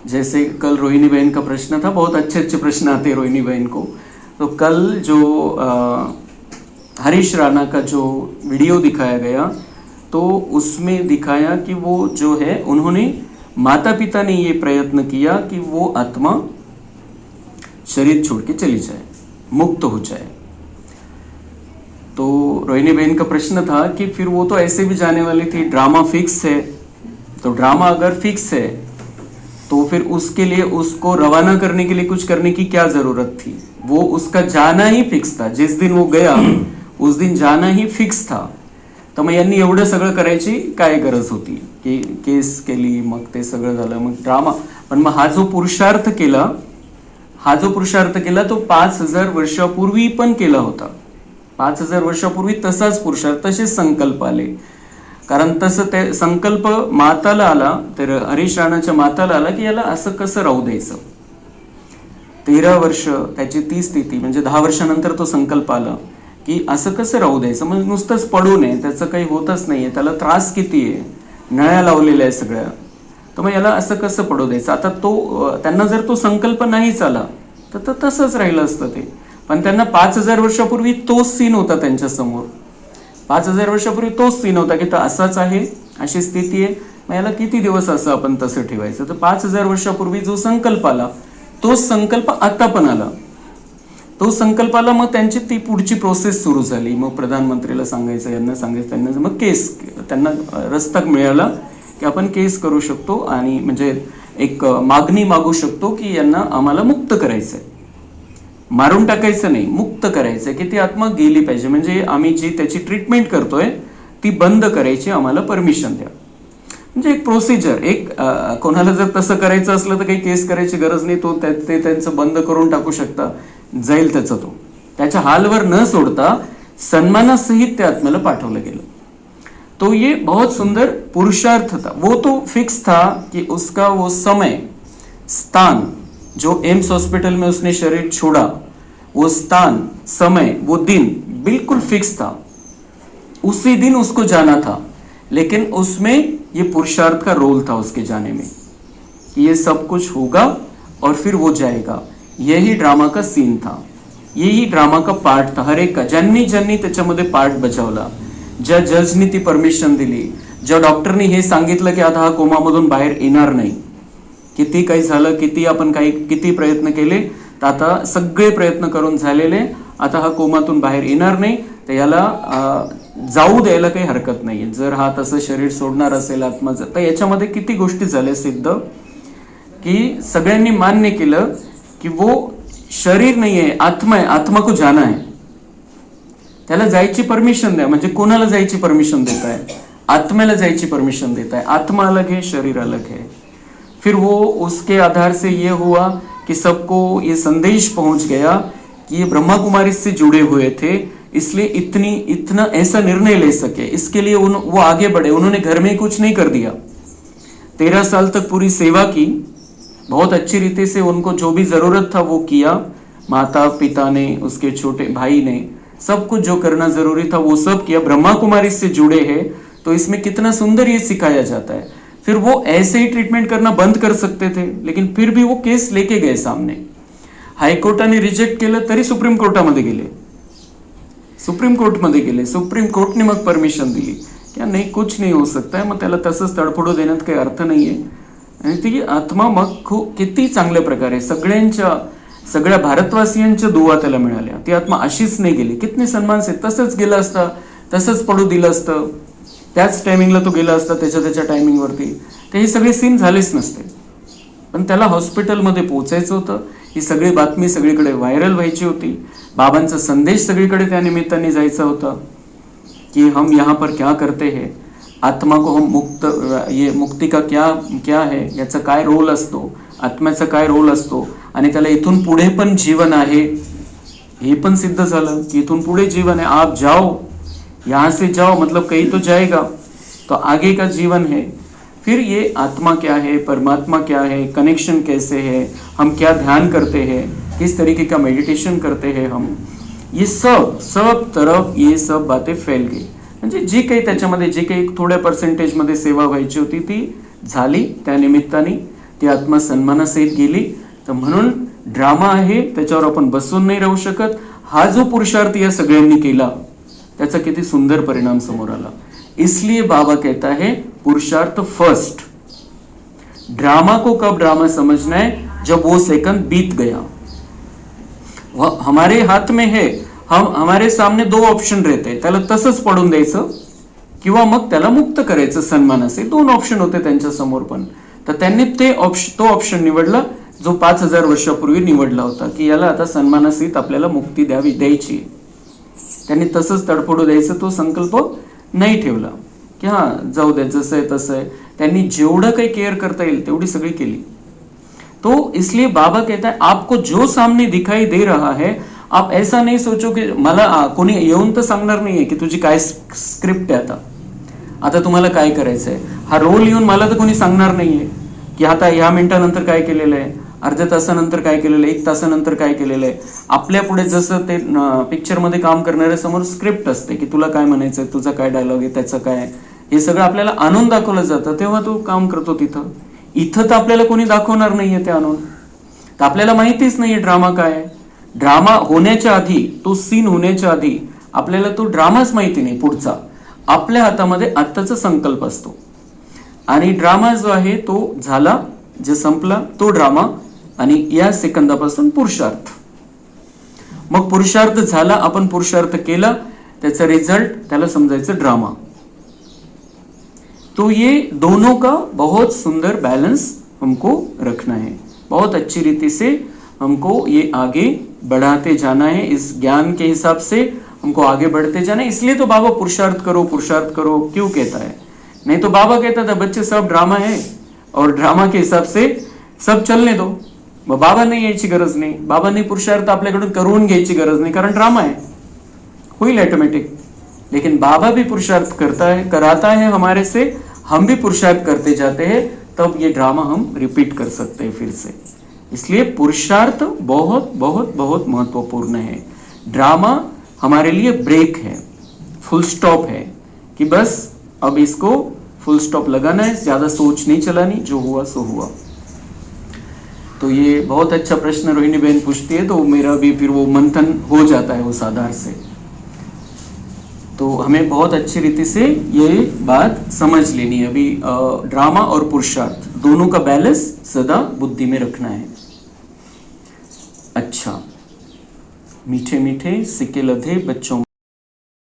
जैसे कल रोहिणी बहन का प्रश्न था, बहुत अच्छे अच्छे प्रश्न आते हैं रोहिणी बहन को। तो कल जो हरीश राणा का जो वीडियो दिखाया गया, तो उसमें दिखाया कि वो जो है, उन्होंने माता पिता ने ये प्रयत्न किया कि वो आत्मा शरीर छोड़ के चली जाए, मुक्त हो जाए। तो रोहिणी बहन का प्रश्न था कि फिर वो तो ऐसे भी जाने वाली थी, ड्रामा फिक्स है, तो ड्रामा अगर फिक्स है तो फिर उसके लिए उसको रवाना करने के लिए कुछ करने की क्या जरूरत थी? वो उसका जाना ही फिक्स था, जिस दिन वो गया उस दिन जाना ही फिक्स था। तर मग यांनी एवढं सगळं करायची काय गरज होती की केस केली, मग ते सगळं झालं, मग ड्रामा। पण मग हा जो पुरुषार्थ केला तो 5000 वर्षापूर्वी पण केला होता। 5000 वर्षापूर्वी तसाच पुरुषार्थ, तसेच संकल्प आले। कारण तसं ते संकल्प माताला आला, तर हरीश राणाच्या माताला आला की याला असं कसं राहू द्यायचं। 13 वर्ष त्याची ती स्थिती, म्हणजे 10 वर्षानंतर तो संकल्प आला की असं कसं राहू द्यायचं, म्हणजे नुसतंच पडू नये, त्याचं काही होतच नाहीये, त्याला त्रास किती आहे, नळ्या लावलेल्या आहे सगळ्या, तर मग याला असं कसं पडू द्यायचं। आता तो त्यांना जर तो संकल्प नाहीच आला तर तसंच राहिलं असतं ते। पण त्यांना 5000 वर्षापूर्वी तोच सीन होता त्यांच्या समोर, 5000 वर्षापूर्वी तोच सीन होता की तो असाच आहे, अशी स्थिती आहे, मग याला किती दिवस असं आपण तसं ठेवायचं। तर 5000 वर्षापूर्वी जो संकल्प आला तोच संकल्प आता पण आला, तो संकल्पाला मग त्यांची ती पुढची प्रोसेस सुरू झाली। मग प्रधानमंत्रीला सांगायचं, यांना सांगायचं, त्यांना मग केस, त्यांना रस्ता मिळाला की आपण केस करू शकतो आणि म्हणजे एक मागणी मागू शकतो की यांना आम्हाला मुक्त करायचंय, मारून टाकायचं नाही, मुक्त करायचंय, की ती आत्मा गेली पाहिजे, म्हणजे आम्ही जी त्याची ट्रीटमेंट करतोय ती बंद करायची, आम्हाला परमिशन द्या। म्हणजे एक प्रोसिजर, एक कोणाला जर तसं करायचं असलं तर काही केस करायची गरज नाही, तो ते त्यांचं बंद करून टाकू शकता, जाईल त्याचा, तो त्याच्या हालवर न सोडता सन्मानासहित त्या आत्म्याला पाठवलं गेलं। तो ये बहुत सुंदर पुरुषार्थ था, वो तो फिक्स था कि उसका वो समय स्थान, जो एम्स हॉस्पिटल में उसने शरीर छोड़ा, वो स्थान, समय, वो दिन बिल्कुल फिक्स था, उसी दिन उसको जाना था। लेकिन उसमें ये पुरुषार्थ का रोल था उसके जाने में, कि ये सब कुछ होगा और फिर वो जाएगा। यही ड्रामा का सीन था, यही ड्रामा का पार्ट था। हर एक का ज्यांनी ज्यांनी त्याच्यामध्ये पार्ट बजावला, ज्या जजनी ती परमिशन दिली, ज्या डॉक्टरनी हे सांगितलं की आता हा कोमामधून बाहेर येणार नाही, किती काही झालं, किती प्रयत्न केले, तर आता सगळे प्रयत्न करून झालेले, आता हा कोमातून बाहेर येणार नाही, तर याला जाऊ द्यायला काही हरकत नाहीये। जर हा तसं शरीर सोडणार असेल आत्माचं, तर याच्यामध्ये किती गोष्टी झाल्या सिद्ध, की सगळ्यांनी मान्य केलं की वो शरीर नहीं है, आत्मा है, आत्मा को जाना है, त्याला जायची परमिशन द्या। म्हणजे कोणाला जायची परमिशन देताय? आत्म्याला जायची परमिशन देताय। आत्मा अलग है, शरीर अलग है। फिर वो उसके आधार से ये हुआ कि सबको ये संदेश पहुंच गया कि ये ब्रह्मा कुमारी से जुड़े हुए थे, इसलिए इतना ऐसा निर्णय ले सके, इसके लिए वो आगे बढ़े। उन्होंने घर में कुछ नहीं कर दिया, 13 साल तक पूरी सेवा की, बहुत अच्छी रीति से उनको जो भी जरूरत था वो किया, माता पिता ने, उसके छोटे भाई ने, सब कुछ जो करना जरूरी था वो सब किया। ब्रह्मा कुमारी से जुड़े हैं, तो इसमें कितना सुंदर ये सिखाया जाता है। फिर वो ऐसे ही ट्रीटमेंट करना बंद कर सकते थे, लेकिन फिर भी वो केस लेके गए सामने। हायकोर्टाने रिजेक्ट केलं तरी सुप्रीम कोर्टामध्ये गेले, सुप्रीम कोर्टने मग परमिशन दिली की नाही, कुछ नहीं हो सकता है, मग त्याला तसंच तडफडू देण्यात काही अर्थ नाहीये। आणि ती आत्मा मग किती चांगल्या प्रकारे सगळ्या भारतवासियांच्या दुवा त्याला मिळाल्या। ती आत्मा अशीच नाही गेली, कितने सन्मान से, तसंच गेला असता, तसंच पडू दिलं असतं, त्याच टायमिंगला तो गेला असता, त्याच्या टायमिंगवरती, तर हे सगळे सीन झालेच नसते। पण त्याला हॉस्पिटलमध्ये पोहोचायचं होतं, ही सगळी बातमी सगळीकडे व्हायरल व्हायची होती, बाबांचा संदेश सगळीकडे त्या निमित्ताने जायचा होता कि हम यहाँ पर क्या करते हैं, आत्मा को हम मुक्ति का क्या है, याचा काय रोल असतो, आत्म्याचा काय रोल असतो, आणि त्याला इथून पुढे पण जीवन आहे, हे पण सिद्ध झालं की इथून पुढे जीवन है। आप जाओ, यहाँ से जाओ, मतलब कहीं तो जाएगा, तो आगे का जीवन है। फिर ये आत्मा क्या है, परमात्मा क्या है, कनेक्शन कैसे है, हम क्या ध्यान करते हैं, किस तरीके का मेडिटेशन करते हैं हम, ये सब तरफ ये सब बातें फैल गई। म्हणजे जी काही त्याच्यामध्ये जी काही थोड्या पर्सेंटेजमध्ये सेवा व्हायची होती ती झाली त्या निमित्ताने। ती आत्मा सन्मानासहित गेली. तर म्हणून ड्रामा आहे, त्याच्यावर आपण बसून नाही राहू शकत. हा जो पुरुषार्थ या सगळ्यांनी केला त्याचा किती सुंदर परिणाम समोर आला. इसलिए बाबा कहता है पुरुषार्थ फर्स्ट. ड्रामा को कब ड्रामा समझना है? जब वो सेकंड बीत गया. वह हमारे हाथ में है. हमारे सामने दो ऑप्शन रहते, त्याला तसंच पडून द्यायचं किंवा मग त्याला मुक्त करायचं सन्मानाचे. दोन ऑप्शन होते त्यांच्या समोर पण. तर त्यांनी तो ऑप्शन निवडला जो 5000 वर्षापूर्वी निवडला होता, की याला आता सन्मानासहित आपल्याला मुक्ती द्यायची. त्यांनी तसंच तडफडू द्यायचं तो संकल्प नाही ठेवला, की हा जाऊ दे जसं आहे तसं आहे. त्यांनी जेवढं काही केअर करता येईल तेवढी सगळी केली. तो इसलिए बाबा कहता है आपको जो सामने दिखाई दे रहा है, आप ऐसा नहीं सोचो की मला कोणी येऊन तर सांगणार नाहीये की तुझी काय स्क्रिप्ट आहे, आता तुम्हाला काय करायचंय. हा रोल येऊन मला तर कोणी सांगणार नाहीये की आता ह्या मिनिटानंतर काय केलेलं आहे, अर्ध्या तासानंतर काय केलेलं आहे, 1 तासानंतर काय केलेलं आहे. आपल्या पुढे जसं ते पिक्चरमध्ये काम करणाऱ्या समोर स्क्रिप्ट असते की तुला काय म्हणायचंय, तुझा काय डायलॉग आहे, त्याचं काय, हे सगळं आपल्याला आणून दाखवलं जातं, तेव्हा तू काम करतो तिथं. इथं तर आपल्याला कोणी दाखवणार नाहीये ते आणून. तर आपल्याला माहितीच नाहीये ड्रामा काय आहे. ड्रामा होण्याच्या आधी, तो सीन होण्याच्या आधी आपल्याला तो ड्रामाच माहिती नाही पुढचा. आपल्या हातामध्ये आत्ताचा संकल्प असतो आणि ड्रामा जो आहे तो झाला, जे संपला तो ड्रामा. आणि या सेकंदापासून पुरुषार्थ. मग पुरुषार्थ झाला, आपण पुरुषार्थ केला, त्याचा रिझल्ट त्याला समजायचं ड्रामा. तो ये दोनों का बहुत सुंदर बैलेंस हमको रखना है. बहुत अच्छी रीति से हमको ये आगे बढ़ाते जाना है. इस ज्ञान के हिसाब से हमको आगे बढ़ते जाना है. इसलिए तो बाबा पुरुषार्थ करो क्यों कहता है. नहीं तो बाबा कहता था बच्चे सब ड्रामा है और ड्रामा के हिसाब से सब चलने दो. मग बाबांनी यायची गरज नाही, बाबांनी पुरुषार्थ आपल्याकडून करून घ्यायची गरज नाही, कारण ड्रामा है, होईल ऑटोमेटिक. लेकिन बाबा भी पुरुषार्थ कराता है हमारे से, हम भी पुरुषार्थ करते जाते हैं, तब ये ड्रामा हम रिपीट कर सकते हैं फिर से. इसलिए पुरुषार्थ बहुत बहुत बहुत महत्वपूर्ण है. ड्रामा हमारे लिए ब्रेक है, फुल स्टॉप है कि बस अब इसको फुल स्टॉप लगाना है, ज्यादा सोच नहीं चलानी, जो हुआ सो हुआ. तो ये बहुत अच्छा प्रश्न रोहिणी बहन पूछती है, तो मेरा भी फिर वो मंथन हो जाता है उस आधार से. तो हमें बहुत अच्छी रीति से ये बात समझ लेनी है. अभी ड्रामा और पुरुषार्थ दोनों का बैलेंस सदा बुद्धि में रखना है. अच्छा, मीठे मीठे सिक्के लधे बच्चों